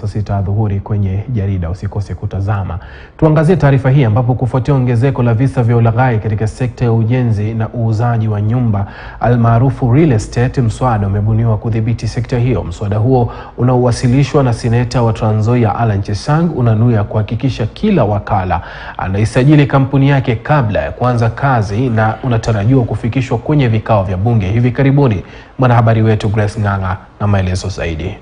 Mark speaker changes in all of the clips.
Speaker 1: saa 6 adhuhuri kwenye jarida. Usikose kutazama. Tuangazie taarifa hii ambapo kufuatia ongezeko la visa vya ulaghai katika sekta ya ujenzi na uuzaji wa nyumba almaarufu real estate, mswada umebuniwa kudhibiti sekta hiyo. Mswada huo unaowasilishwa na seneta wa Trans Nzoia Alan Chesang unanuia kuhakikisha kila wakala anaisajili kampuni yake kabla ya kuanza kazi na unatarajiwa kufikishwa kwenye vikao vya bunge hivi karibuni. Mwanahabari wetu Grace Nganga na maelezo zaidi.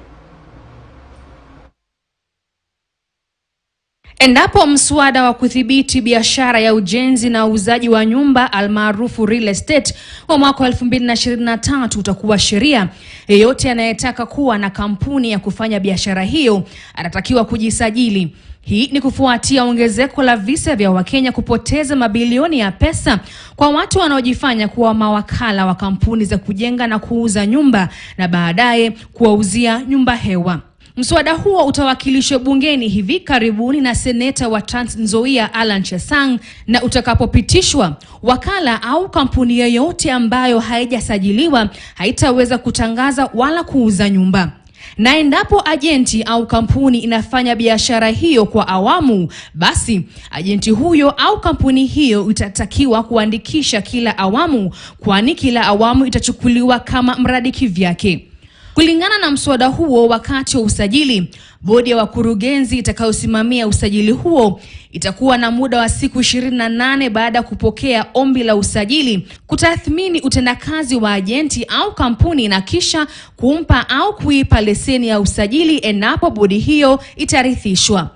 Speaker 2: Endapo mswada wa kudhibiti biashara ya ujenzi na uuzaji wa nyumba almaarufu real estate wa mwaka 2023 utakuwa sheria, yeyote anayetaka kuwa na kampuni ya kufanya biashara hiyo anatakiwa kujisajili. Hii ni kufuatia ongezeko la visa vya Wakenya kupoteza mabilioni ya pesa kwa watu wanaojifanya kuwa mawakala wa kampuni za kujenga na kuuza nyumba na baadaye kuwauzia nyumba hewa. Mswada huo utawakilishwa bungeni hivi karibuni na seneta wa Trans Nzoia Alan Chesang, na utakapopitishwa, wakala au kampuni yoyote ambayo haijasajiliwa haitaweza kutangaza wala kuuza nyumba. Na endapo ajenti au kampuni inafanya biashara hiyo kwa awamu, basi ajenti huyo au kampuni hiyo itatakiwa kuandikisha kila awamu, kwani kila awamu itachukuliwa kama mradi kivyake. Kulingana na mswada huo, wakati wa usajili, bodi ya wakurugenzi itakayosimamia usajili huo itakuwa na muda wa siku 28 baada ya kupokea ombi la usajili kutathmini utendakazi wa ajenti au kampuni na kisha kumpa au kuipa leseni ya usajili endapo bodi hiyo itarithishwa.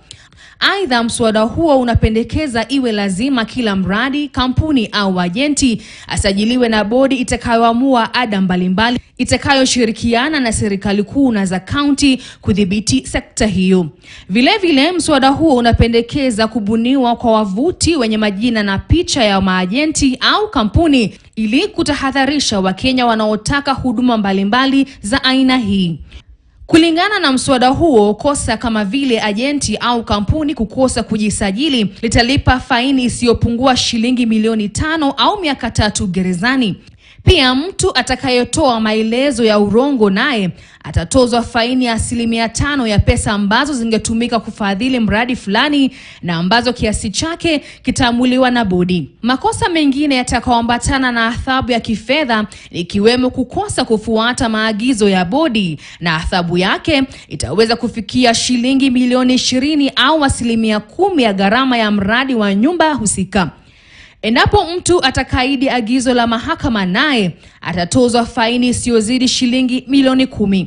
Speaker 2: Aidha, mswada huo unapendekeza iwe lazima kila mradi, kampuni au ajenti asajiliwe na bodi itakayoamua ada mbalimbali itakayoshirikiana na serikali kuu na za kaunti kudhibiti sekta hiyo. Vile mswada huo unapendekeza kubuniwa kwa wavuti wenye majina na picha ya maajenti au kampuni ili kutahadharisha Wakenya wanaotaka huduma mbalimbali za aina hii. Kulingana na mswada huo, kosa kama vile ajenti au kampuni kukosa kujisajili litalipa faini isiyopungua shilingi milioni 5 au miaka 3 gerezani. Pia mtu atakayetoa maelezo ya urongo naye atatozwa faini ya 5% ya pesa ambazo zingetumika kufadhili mradi fulani na ambazo kiasi chake kitaamuliwa na bodi. Makosa mengine yatakaoambatana na adhabu ya kifedha ikiwemo kukosa kufuata maagizo ya bodi, na adhabu yake itaweza kufikia shilingi milioni 20 au 10% ya gharama ya mradi wa nyumba husika. Endapo mtu atakaidi agizo la mahakama, naye atatozwa faini isiyozidi shilingi milioni 10.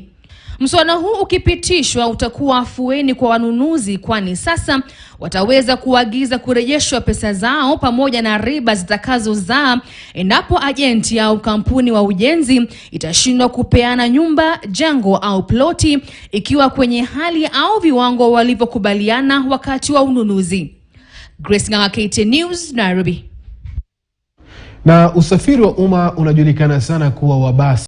Speaker 2: Mswada huu ukipitishwa utakuwa afueni kwa wanunuzi, kwani sasa wataweza kuagiza kurejeshwa pesa zao pamoja na riba zitakazozaa endapo ajenti au kampuni wa ujenzi itashindwa kupeana nyumba, jengo au ploti ikiwa kwenye hali au viwango walivyokubaliana wakati wa ununuzi. Grace Nganga, KTN News, Nairobi.
Speaker 1: Na usafiri wa umma unajulikana sana kuwa wa basi